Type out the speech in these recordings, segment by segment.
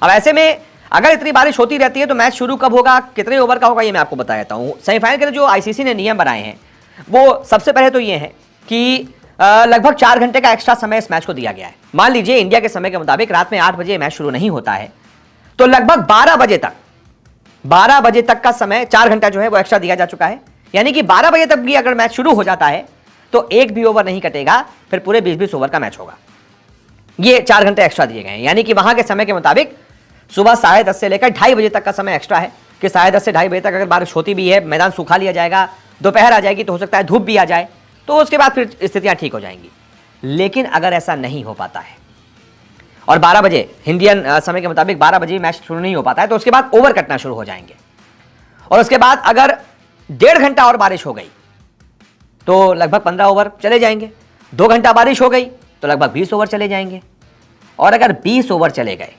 अब ऐसे में अगर इतनी बारिश होती रहती है तो मैच शुरू कब होगा, कितने ओवर का होगा, ये मैं आपको बता देता हूं। सेमीफाइनल के लिए जो आईसीसी ने नियम बनाए हैं वो सबसे पहले तो ये है कि लगभग 4 घंटे का एक्स्ट्रा समय इस मैच को दिया गया है। मान लीजिए इंडिया के समय के मुताबिक रात में 8 बजे मैच शुरू नहीं होता है तो लगभग 12 बजे तक का समय 4 घंटा जो है वो एक्स्ट्रा दिया जा चुका है। यानी कि 12 बजे तक भी अगर मैच शुरू हो जाता है तो एक भी ओवर नहीं कटेगा, फिर पूरे 20-20 ओवर का मैच होगा। ये 4 घंटे एक्स्ट्रा दिए गए हैं। यानी कि वहां के समय के मुताबिक सुबह 10:30 से लेकर 2:30 बजे तक का समय एक्स्ट्रा है कि 10:30 से 2:30 बजे तक अगर बारिश होती भी है, मैदान सूखा लिया जाएगा, दोपहर आ जाएगी तो हो सकता है धूप भी आ जाए, तो उसके बाद फिर स्थितियां ठीक हो जाएंगी। लेकिन अगर ऐसा नहीं हो पाता है और 12 बजे इंडियन समय के मुताबिक 12 बजे मैच शुरू नहीं हो पाता है तो उसके बाद ओवर कटना शुरू हो जाएंगे। और उसके बाद अगर 1.5 घंटा और बारिश हो गई तो लगभग 15 ओवर चले जाएंगे। 2 घंटा बारिश हो गई तो लगभग 20 ओवर चले जाएंगे। और अगर 20 ओवर चले गए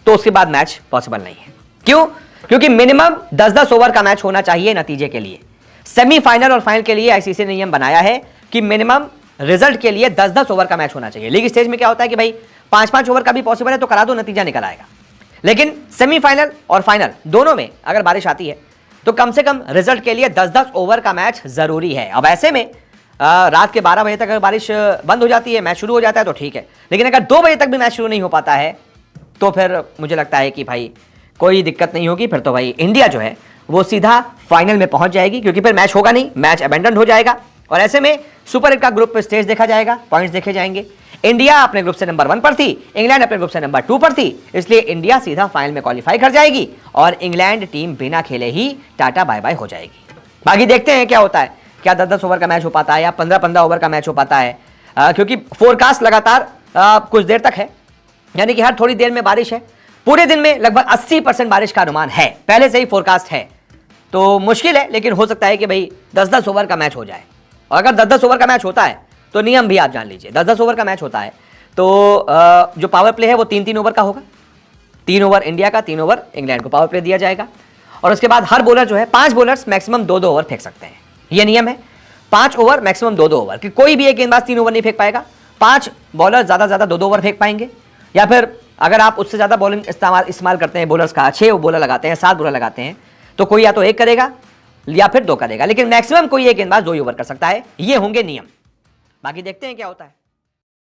तो उसके बाद मैच पॉसिबल नहीं है। क्यों? क्योंकि मिनिमम 10-10 ओवर का मैच होना चाहिए नतीजे के लिए। सेमीफाइनल और फाइनल के लिए आईसीसी ने नियम बनाया है कि मिनिमम रिजल्ट के लिए 10-10 ओवर का मैच होना चाहिए। लीग स्टेज में क्या होता है कि भाई 5-5 ओवर का भी पॉसिबल है तो करा दो, नतीजा निकल आएगा। लेकिन सेमीफाइनल और फाइनल दोनों में अगर बारिश आती है तो कम से कम रिजल्ट के लिए 10-10 ओवर का मैच जरूरी है। अब ऐसे में रात के 12 बजे तक अगर बारिश बंद हो जाती है, मैच शुरू हो जाता है तो ठीक है। लेकिन अगर 2 बजे तक भी मैच शुरू नहीं हो पाता है तो फिर मुझे लगता है कि भाई कोई दिक्कत नहीं होगी। फिर तो भाई इंडिया जो है वो सीधा फाइनल में पहुंच जाएगी, क्योंकि फिर मैच होगा नहीं, मैच अबेंडन हो जाएगा। और ऐसे में सुपर 8 का ग्रुप स्टेज देखा जाएगा, पॉइंट्स देखे जाएंगे। इंडिया अपने ग्रुप से नंबर 1 पर थी, इंग्लैंड अपने ग्रुप से नंबर 2 पर थी, इसलिए इंडिया सीधा फाइनल में क्वालिफाई कर जाएगी और इंग्लैंड टीम बिना खेले ही टाटा बाय बाय हो जाएगी। बाकी देखते हैं क्या होता है, क्या 10-10 ओवर का मैच हो पाता है या 15-15 ओवर का मैच हो पाता है, क्योंकि फोरकास्ट लगातार कुछ देर तक है। यानी कि हर थोड़ी देर में बारिश है। पूरे दिन में लगभग 80% बारिश का अनुमान है, पहले से ही फोरकास्ट है। तो मुश्किल है, लेकिन हो सकता है कि भाई 10-10 ओवर का मैच हो जाए। और अगर 10-10 ओवर का मैच होता है तो नियम भी आप जान लीजिए, 10-10 ओवर का मैच होता है तो जो पावर प्ले है वो 3-3 ओवर का होगा। 3 ओवर इंडिया का, 3 ओवर इंग्लैंड को पावर प्ले दिया जाएगा। और उसके बाद हर बॉलर जो है, 5 बॉलर्स मैक्सिमम 2-2 ओवर फेंक सकते हैं। यह नियम है, 5 ओवर मैक्सिमम 2-2 ओवर, कि कोई भी एक गेंदबाज 3 ओवर नहीं फेंक पाएगा। 5 बॉलर ज्यादा से ज्यादा 2-2 ओवर फेंक पाएंगे। या फिर अगर आप उससे ज्यादा बॉलिंग इस्तेमाल करते हैं बॉलर्स का, 6 बॉलर लगाते हैं, 7 बॉलर लगाते हैं, तो कोई या तो 1 करेगा या फिर 2 करेगा। लेकिन मैक्सिमम कोई एक गेंदबाज 2 ही ओवर कर सकता है। ये होंगे नियम। बाकी देखते हैं क्या होता है।